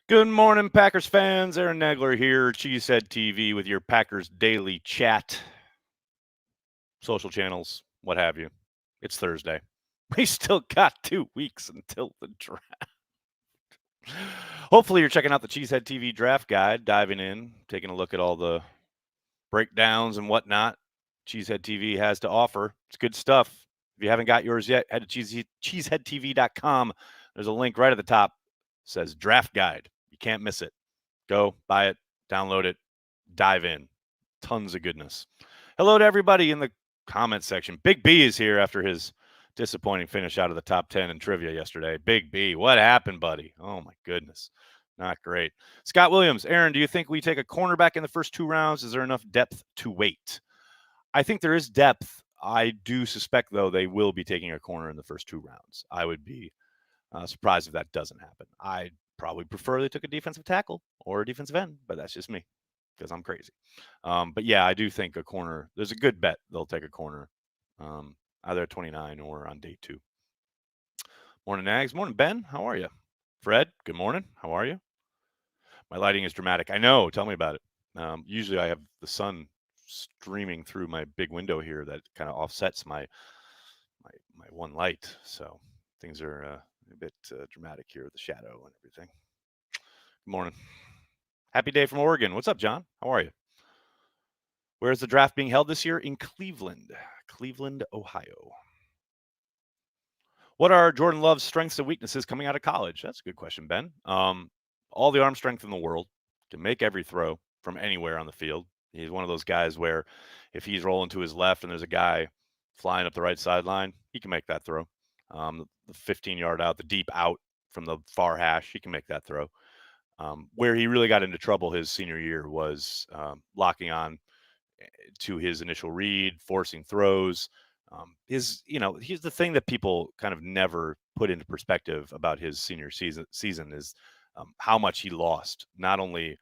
Good morning, Packers fans. Aaron Nagler here, Cheesehead TV with your Packers daily chat, social channels, what have you. It's Thursday. We still got 2 weeks until the draft. Hopefully, you're checking out the Cheesehead TV draft guide, diving in, taking a look at all the breakdowns and whatnot Cheesehead TV has to offer. It's good stuff. If you haven't got yours yet, head to cheeseheadtv.com. There's a link right at the top. It says draft guide. You can't miss it. Go buy it, download it, dive in. Tons of goodness. Hello to everybody in the comment section. Big B is here after his disappointing finish out of the top 10 in trivia yesterday. Big B, what happened, buddy? Oh, my goodness. Not great. Scott Williams, Aaron, do you think we take a cornerback in the first 2 rounds? Is there enough depth to wait? I think there is depth. I do suspect, though, they will be taking a corner in the first 2 rounds. I would be surprised if that doesn't happen. I probably prefer they took a defensive tackle or a defensive end, but that's just me because I'm crazy. But yeah, I do think a corner, there's a good bet they'll take a corner either at 29 or on day 2. Morning, Nags. Morning, Ben. How are you? Fred, good morning. How are you? My lighting is dramatic. I know. Tell me about it. Usually I have the sun streaming through my big window here that kind of offsets my one light. So things are a bit dramatic here with the shadow and everything. Good morning. Happy day from Oregon. What's up, John? How are you? Where's the draft being held this year? In Cleveland, Ohio. What are Jordan Love's strengths and weaknesses coming out of college? That's a good question, Ben. All the arm strength in the world, can make every throw from anywhere on the field. He's one of those guys where if he's rolling to his left and there's a guy flying up the right sideline, he can make that throw. The 15-yard out, the deep out from the far hash, he can make that throw. Where he really got into trouble his senior year was locking on to his initial read, forcing throws. He's the thing that people kind of never put into perspective about his senior season is how much he lost, not only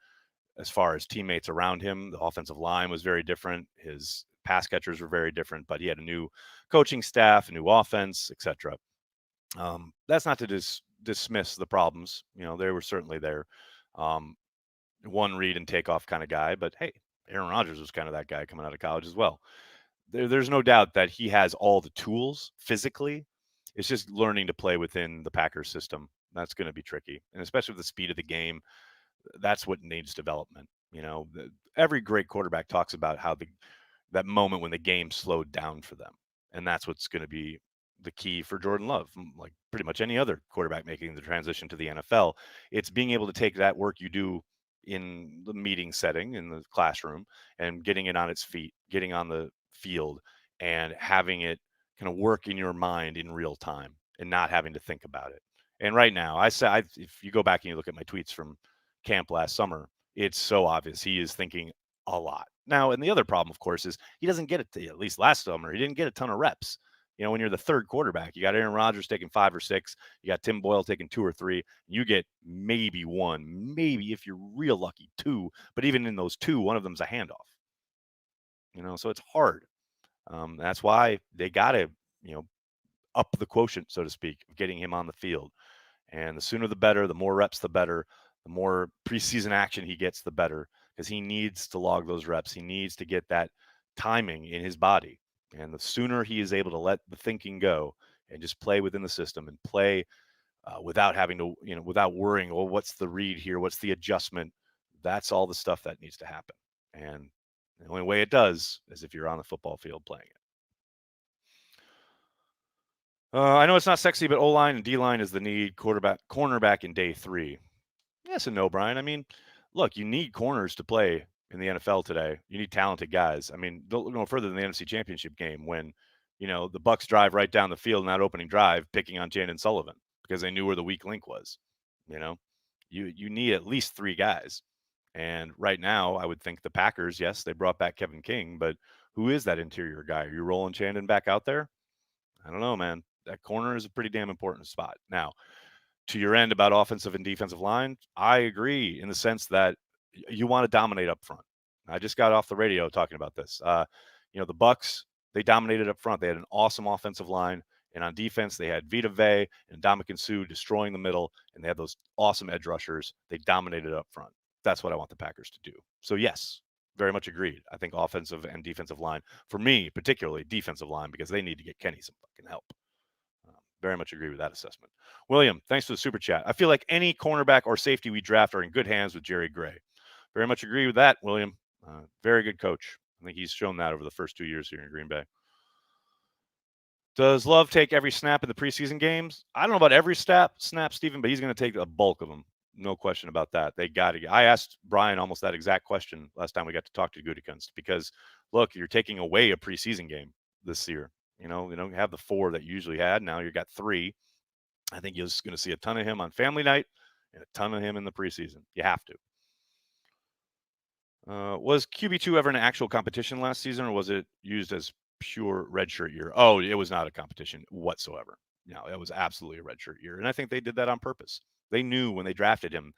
as far as teammates around him. The offensive line was very different. His pass catchers were very different, but he had a new coaching staff, a new offense, etc. That's not to dismiss the problems. They were certainly there. One read and take off kind of guy, but hey, Aaron Rodgers was kind of that guy coming out of college as well. There's no doubt that he has all the tools physically. It's just learning to play within the Packers system. That's going to be tricky, and especially with the speed of the game, that's what needs development. Every great quarterback talks about how that moment when the game slowed down for them, and that's what's going to be the key for Jordan Love, like pretty much any other quarterback making the transition to the NFL. It's being able to take that work you do in the meeting setting in the classroom and getting it on its feet, getting on the field and having it kind of work in your mind in real time and not having to think about it. And right now, if you go back and you look at my tweets from camp last summer, it's so obvious he is thinking a lot. Now, and the other problem, of course, is he doesn't get it, at least last summer, he didn't get a ton of reps. When you're the third quarterback, you got Aaron Rodgers taking 5 or 6, you got Tim Boyle taking 2 or 3, you get maybe 1, maybe if you're real lucky 2, but even in those 2, one of them's a handoff. So it's hard. That's why they got to, up the quotient, so to speak, of getting him on the field. And the sooner the better, the more reps, the better. The more preseason action he gets, the better, because he needs to log those reps. He needs to get that timing in his body. And the sooner he is able to let the thinking go and just play within the system and play without having to, without worrying, well, what's the read here? What's the adjustment? That's all the stuff that needs to happen. And the only way it does is if you're on the football field playing it. I know it's not sexy, but O-line and D-line is the need. Cornerback in day 3. Yes and no, Brian. I mean, look, you need corners to play in the NFL today. You need talented guys. I mean, don't go further than the NFC Championship game when, the Bucs drive right down the field in that opening drive, picking on Jandon Sullivan because they knew where the weak link was. You need at least 3 guys. And right now, I would think the Packers, yes, they brought back Kevin King, but who is that interior guy? Are you rolling Chandon back out there? I don't know, man. That corner is a pretty damn important spot. Now, to your end about offensive and defensive line, I agree in the sense that you want to dominate up front. I just got off the radio talking about this. The Bucs, they dominated up front. They had an awesome offensive line, And on defense, they had Vita Vea and Ndamukong Suh destroying the middle, and they had those awesome edge rushers. They dominated up front. That's what I want the Packers to do. So, yes, very much agreed. I think offensive and defensive line, for me, particularly defensive line, because they need to get Kenny some fucking help. Very much agree with that assessment. William, thanks for the super chat. I feel like any cornerback or safety we draft are in good hands with Jerry Gray. Very much agree with that, William. Very good coach. I think he's shown that over the first 2 years here in Green Bay. Does Love take every snap in the preseason games? I don't know about every snap, Stephen, but he's going to take a bulk of them. No question about that. They got to. I asked Brian almost that exact question last time we got to talk to Gutekunst because, look, you're taking away a preseason game this year. You don't have the 4 that you usually had. Now you got 3. I think you're just going to see a ton of him on family night and a ton of him in the preseason. You have to. Was QB2 ever an actual competition last season, or was it used as pure redshirt year? Oh, it was not a competition whatsoever. No, it was absolutely a redshirt year. And I think they did that on purpose. They knew when they drafted him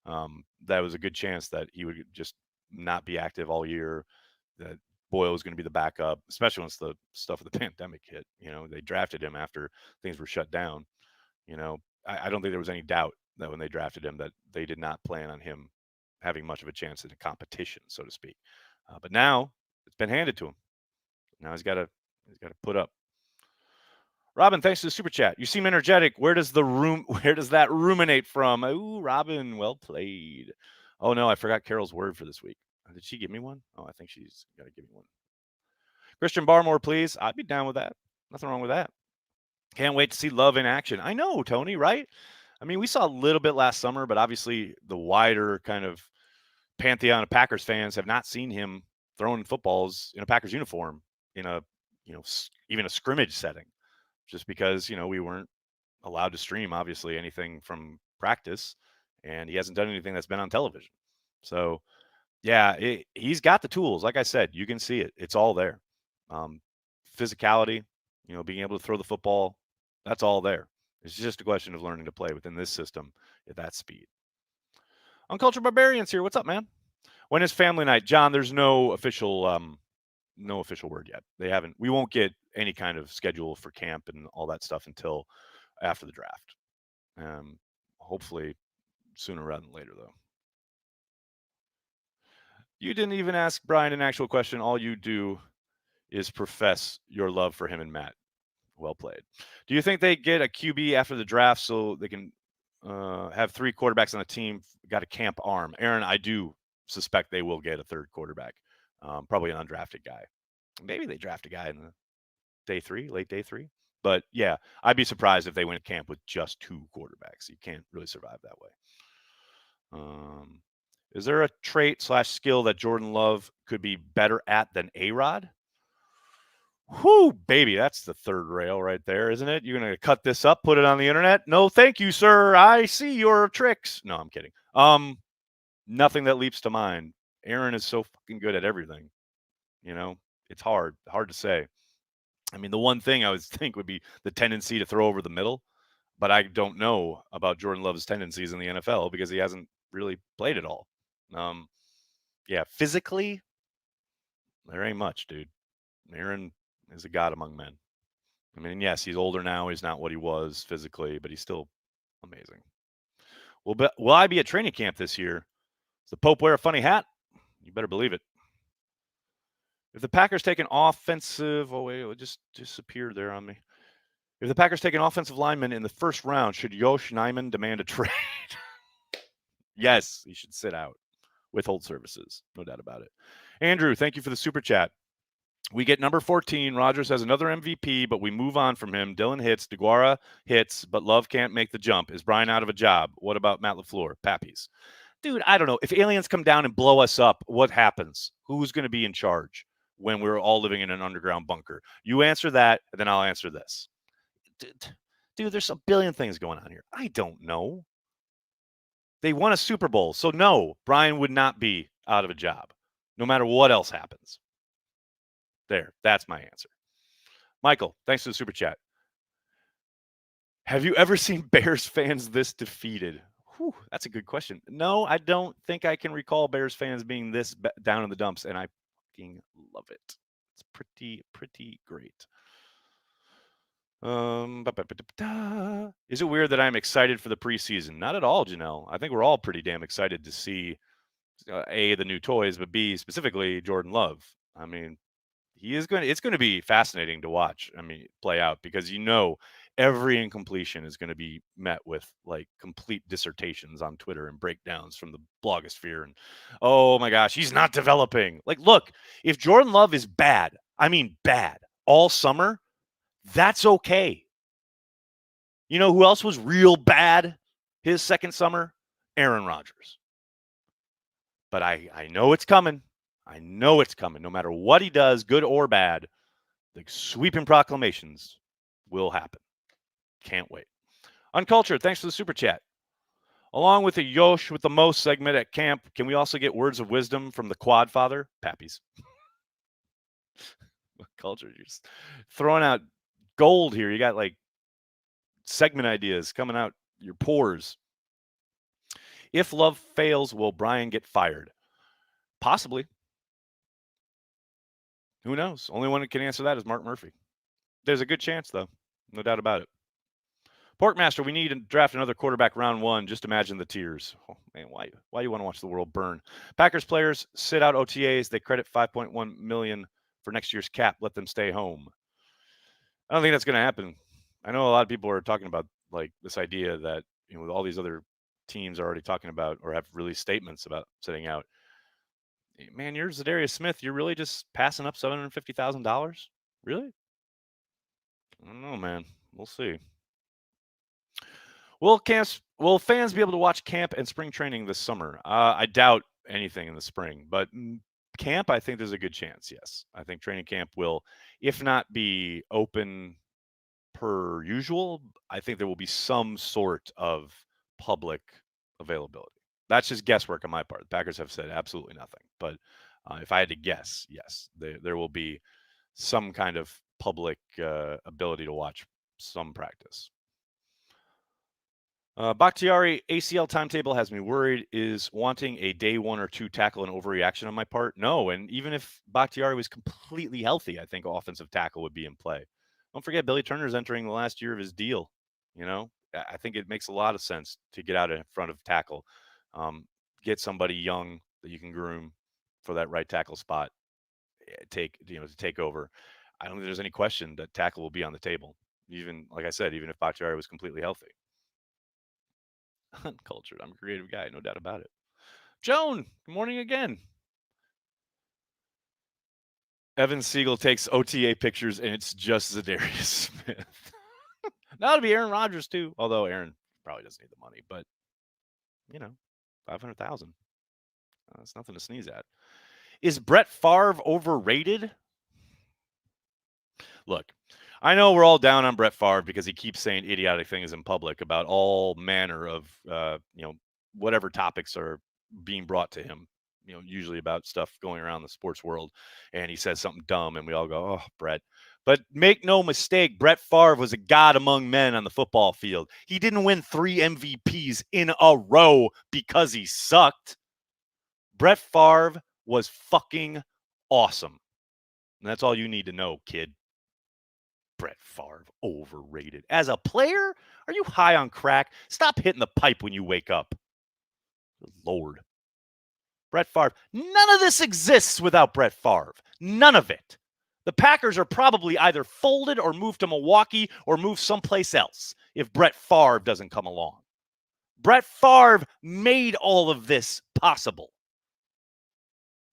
that was a good chance that he would just not be active all year, that Boyle was going to be the backup, especially once the stuff of the pandemic hit. They drafted him after things were shut down. I don't think there was any doubt that when they drafted him that they did not plan on him having much of a chance in a competition, so to speak. But now it's been handed to him. Now he's got to put up. Robin, thanks to the super chat. You seem energetic. Where does that ruminate from? Ooh, Robin, well played. Oh no, I forgot Carol's word for this week. Did she give me one? Oh, I think she's got to give me one. Christian Barmore, please. I'd be down with that. Nothing wrong with that. Can't wait to see Love in action. I know, Tony, right? I mean, we saw a little bit last summer, but obviously the wider kind of pantheon of Packers fans have not seen him throwing footballs in a Packers uniform in a, even a scrimmage setting, just because, we weren't allowed to stream, obviously, anything from practice, and he hasn't done anything that's been on television. So, yeah, he's got the tools. Like I said, you can see it. It's all there. Physicality, being able to throw the football, that's all there. It's just a question of learning to play within this system at that speed. Uncultured Barbarians here. What's up, man? When is family night? John, there's no official word yet. They haven't. We won't get any kind of schedule for camp and all that stuff until after the draft. Hopefully sooner rather than later, though. You didn't even ask Brian an actual question. All you do is profess your love for him and Matt. Well played. Do you think they get a QB after the draft so they can have 3 quarterbacks on the team? Got a camp arm. Aaron, I do suspect they will get a 3rd quarterback, probably an undrafted guy. Maybe they draft a guy in the late day 3. But yeah, I'd be surprised if they went camp with just 2 quarterbacks. You can't really survive that way. Is there a trait/skill that Jordan Love could be better at than A-Rod? Whoo, baby, that's the 3rd rail right there, isn't it? You're going to cut this up, put it on the internet? No, thank you, sir. I see your tricks. No, I'm kidding. Nothing that leaps to mind. Aaron is so fucking good at everything. It's hard to say. I mean, the one thing I would think would be the tendency to throw over the middle, but I don't know about Jordan Love's tendencies in the NFL because he hasn't really played it all. Yeah, physically, there ain't much, dude. Aaron is a god among men. I mean, yes, he's older now. He's not what he was physically, but he's still amazing. Will I be at training camp this year? Does the Pope wear a funny hat? You better believe it. If the Packers take an offensive, it just disappeared there on me. If the Packers take an offensive lineman in the 1st round, should Yosh Nijman demand a trade? Yes, he should sit out. Withhold services, no doubt about it. Andrew, thank you for the super chat. We get number 14. Rodgers has another MVP, but we move on from him. Dylan hits, DeGuara hits, but Love can't make the jump. Is Brian out of a job? What about Matt LaFleur? Pappies. Dude, I don't know. If aliens come down and blow us up, what happens? Who's going to be in charge when we're all living in an underground bunker? You answer that, and then I'll answer this. Dude, there's a billion things going on here. I don't know. They won a Super Bowl, so no, Brian would not be out of a job, no matter what else happens. There, that's my answer. Michael, thanks for the super chat. Have you ever seen Bears fans this defeated? Whew, that's a good question. No, I don't think I can recall Bears fans being this down in the dumps, and I fucking love it. It's pretty great. Is it weird that I'm excited for the preseason? Not at all, Janelle. I think we're all pretty damn excited to see A, the new toys, but B, specifically Jordan Love. I mean, it's going to be fascinating to watch. I mean, play out because every incompletion is going to be met with like complete dissertations on Twitter and breakdowns from the blogosphere. And oh my gosh, he's not developing. Like, look, if Jordan Love is bad, I mean bad, all summer, that's okay. You know who else was real bad his second summer? Aaron Rodgers. But I know it's coming. I know it's coming. No matter what he does, good or bad, the sweeping proclamations will happen. Can't wait. Uncultured, thanks for the super chat. Along with the Yosh with the most segment at camp, can we also get words of wisdom from the quad father? Pappies. Culture, you're just throwing out gold here. You got like segment ideas coming out your pores. If Love fails, will Brian get fired? Possibly. Who knows? Only one that can answer that is Mark Murphy. There's a good chance, though. No doubt about it. Porkmaster, we need to draft another quarterback round one. Just imagine the tears. Oh, man, why do you want to watch the world burn? Packers players sit out OTAs. They credit $5.1 million for next year's cap. Let them stay home. I don't think that's going to happen. I know a lot of people are talking about like this idea that all these other teams are already talking about or have released statements about sitting out. Man, you're Zadarius Smith. You're really just passing up $750,000? Really? I don't know, man. We'll see. Will fans be able to watch camp and spring training this summer? I doubt anything in the spring, but camp, I think there's a good chance. Yes, I think training camp will, if not be open per usual, I think there will be some sort of public availability. That's just guesswork on my part. The Packers have said absolutely nothing, but if I had to guess, yes, there will be some kind of public ability to watch some practice. Bakhtiari ACL timetable has me worried. Is wanting a day 1 or 2 tackle an overreaction on my part? No, and even if Bakhtiari was completely healthy, I think offensive tackle would be in play. Don't forget, Billy Turner's entering the last year of his deal. I think it makes a lot of sense to get out in front of tackle, get somebody young that you can groom for that right tackle spot. To take over. I don't think there's any question that tackle will be on the table. Even like I said, even if Bakhtiari was completely healthy. Uncultured. I'm a creative guy, no doubt about it. Joan, good morning again. Evan Siegel takes OTA pictures, and it's just Zadarius Smith. Now it'll be Aaron Rodgers too, although Aaron probably doesn't need the money, but 500,000. That's nothing to sneeze at. Is Brett Favre overrated? Look, I know we're all down on Brett Favre because he keeps saying idiotic things in public about all manner of, whatever topics are being brought to him, usually about stuff going around the sports world. And he says something dumb and we all go, oh, Brett. But make no mistake, Brett Favre was a god among men on the football field. He didn't win 3 MVPs in a row because he sucked. Brett Favre was fucking awesome. And that's all you need to know, kid. Brett Favre, overrated. As a player, are you high on crack? Stop hitting the pipe when you wake up. Good Lord. Brett Favre. None of this exists without Brett Favre. None of it. The Packers are probably either folded or moved to Milwaukee or moved someplace else if Brett Favre doesn't come along. Brett Favre made all of this possible.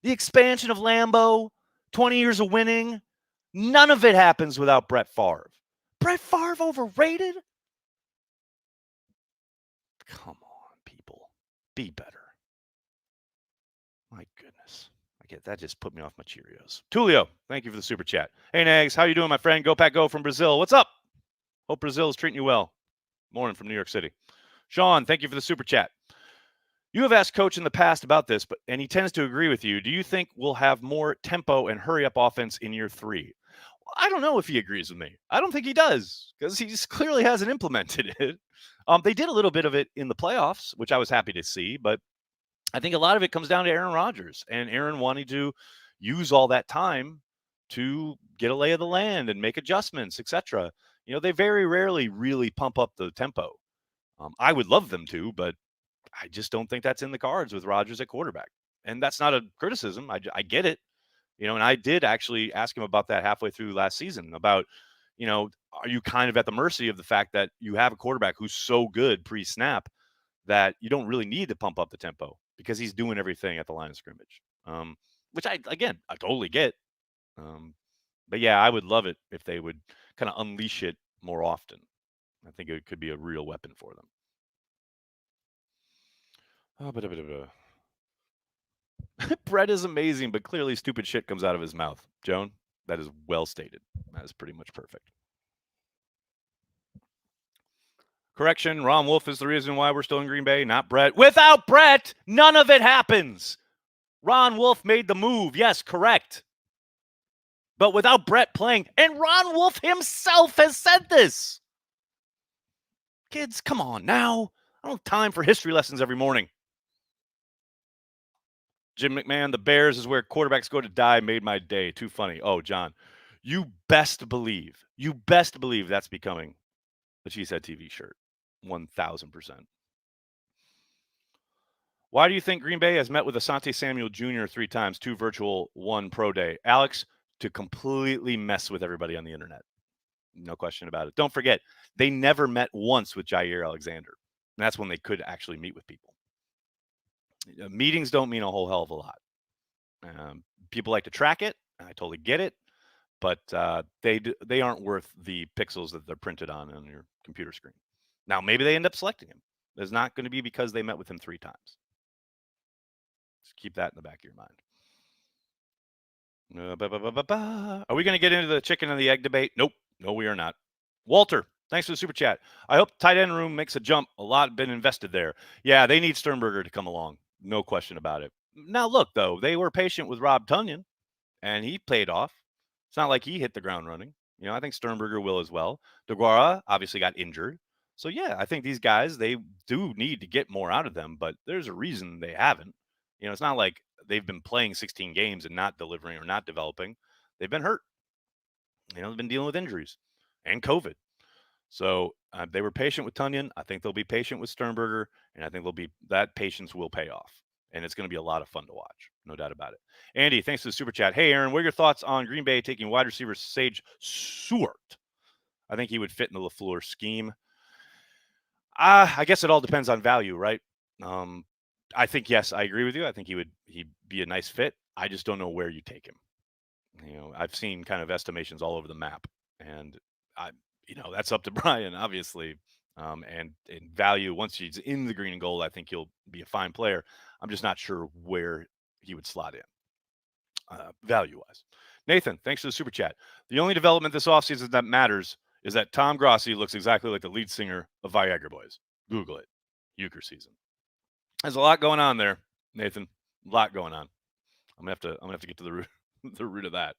The expansion of Lambeau, 20 years of winning, none of it happens without Brett Favre. Brett Favre overrated? Come on, people. Be better. My goodness. That just put me off my Cheerios. Tulio, thank you for the super chat. Hey, Nags, how you doing, my friend? Go Pack Go from Brazil. What's up? Hope Brazil is treating you well. Morning from New York City. Sean, thank you for the super chat. You have asked Coach in the past about this, and he tends to agree with you. Do you think we'll have more tempo and hurry-up offense in year 3? I don't know if he agrees with me. I don't think he does because he just clearly hasn't implemented it. They did a little bit of it in the playoffs, which I was happy to see, but I think a lot of it comes down to Aaron Rodgers and Aaron wanting to use all that time to get a lay of the land and make adjustments, etc. They very rarely really pump up the tempo. I would love them to, but I just don't think that's in the cards with Rodgers at quarterback. And that's not a criticism. I get it. And I did actually ask him about that halfway through last season about, are you kind of at the mercy of the fact that you have a quarterback who's so good pre-snap that you don't really need to pump up the tempo because he's doing everything at the line of scrimmage, which I totally get. But yeah, I would love it if they would kind of unleash it more often. I think it could be a real weapon for them. Brett is amazing, but clearly stupid shit comes out of his mouth. Joan, that is well stated. That is pretty much perfect. Correction, Ron Wolf is the reason why we're still in Green Bay, not Brett. Without Brett, none of it happens. Ron Wolf made the move. Yes, correct. But without Brett playing, and Ron Wolf himself has said this. Kids, come on now. I don't have time for history lessons every morning. Jim McMahon, the Bears is where quarterbacks go to die, made my day. Too funny. Oh, John, you best believe that's becoming the Cheesehead TV shirt. 1,000%. Why do you think Green Bay has met with Asante Samuel Jr. 3 times, 2 virtual, 1 pro day? Alex, to completely mess with everybody on the internet. No question about it. Don't forget, they never met once with Jair Alexander. And that's when they could actually meet with people. Meetings don't mean a whole hell of a lot. People like to track it. I totally get it. But they aren't worth the pixels that they're printed on your computer screen. Now, maybe they end up selecting him. It's not going to be because they met with him 3 times. Just keep that in the back of your mind. Are we going to get into the chicken and the egg debate? Nope. No, we are not. Walter, thanks for the super chat. I hope tight end room makes a jump. A lot been invested there. Yeah, they need Sternberger to come along. No question about it. Now, look, though, they were patient with Rob Tunyon, and he paid off. It's not like he hit the ground running. I think Sternberger will as well. DeGuara obviously got injured. So, yeah, I think these guys, they do need to get more out of them, but there's a reason they haven't. It's not like they've been playing 16 games and not delivering or not developing. They've been hurt. They've been dealing with injuries and COVID. So they were patient with Tunyon. I think they'll be patient with Sternberger, and I think that patience will pay off. And it's going to be a lot of fun to watch. No doubt about it. Andy, thanks for the super chat. Hey, Aaron, what are your thoughts on Green Bay taking wide receiver Sage Seward? I think he would fit in the LaFleur scheme. I guess it all depends on value, right? I think, yes, I agree with you. I think he'd be a nice fit. I just don't know where you take him. I've seen kind of estimations all over the map, and that's up to Brian, obviously. And in value, once he's in the green and gold, I think he'll be a fine player. I'm just not sure where he would slot in value-wise. Nathan, thanks for the super chat. The only development this offseason that matters is that Tom Grossi looks exactly like the lead singer of Viagra Boys. Google it. Euchre season. There's a lot going on there, Nathan. A lot going on. I'm gonna have to get to the root the root of that.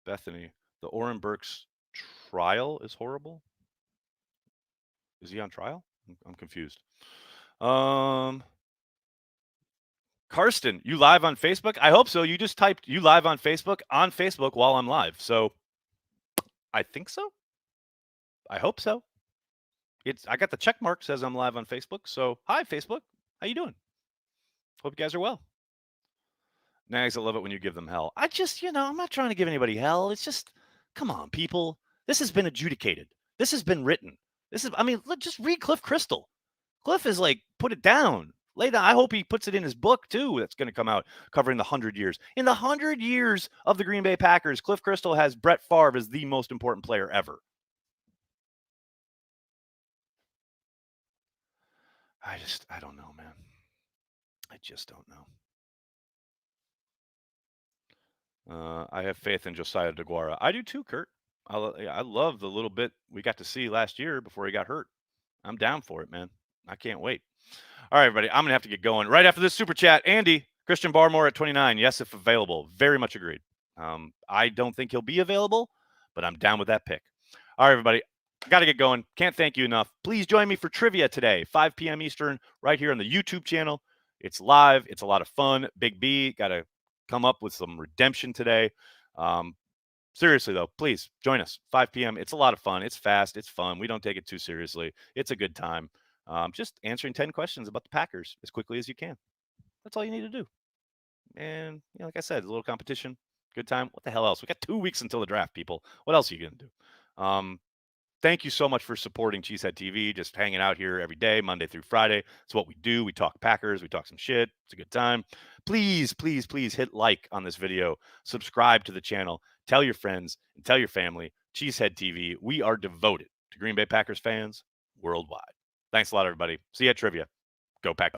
Bethany, the Oren Burks trial is horrible. Is he on trial? I'm confused. Karsten, you live on Facebook? I hope so. You just typed you live on Facebook while I'm live. So I think so. I hope so. I got the check mark, says I'm live on Facebook. So hi, Facebook. How you doing? Hope you guys are well. Nags, I love it when you give them hell. I just, I'm not trying to give anybody hell. It's just, come on, people. This has been adjudicated. This has been written. Just read Cliff Crystal. Cliff is like, put it down. Lay down. I hope he puts it in his book, too, that's going to come out covering the 100 years. In the 100 years of the Green Bay Packers, Cliff Crystal has Brett Favre as the most important player ever. I don't know, man. I just don't know. I have faith in Josiah DeGuara. I do too, Kurt. I love the little bit we got to see last year before he got hurt. I'm down for it, man. I can't wait. All right, everybody. I'm going to have to get going. Right after this super chat, Andy, Christian Barmore at 29. Yes, if available. Very much agreed. I don't think he'll be available, but I'm down with that pick. All right, everybody. Got to get going. Can't thank you enough. Please join me for trivia today, 5 p.m. Eastern, right here on the YouTube channel. It's live. It's a lot of fun. Big B got to come up with some redemption today. Seriously, though, please join us, 5 p.m. It's a lot of fun. It's fast. It's fun. We don't take it too seriously. It's a good time. Just answering 10 questions about the Packers as quickly as you can. That's all you need to do. And, like I said, a little competition, good time. What the hell else? We got 2 weeks until the draft, people. What else are you going to do? Thank you so much for supporting Cheesehead TV, just hanging out here every day, Monday through Friday. It's what we do. We talk Packers, we talk some shit. It's a good time. Please, please, please hit like on this video, subscribe to the channel, tell your friends, and tell your family. Cheesehead TV, we are devoted to Green Bay Packers fans worldwide. Thanks a lot, everybody. See you at trivia. Go Pack.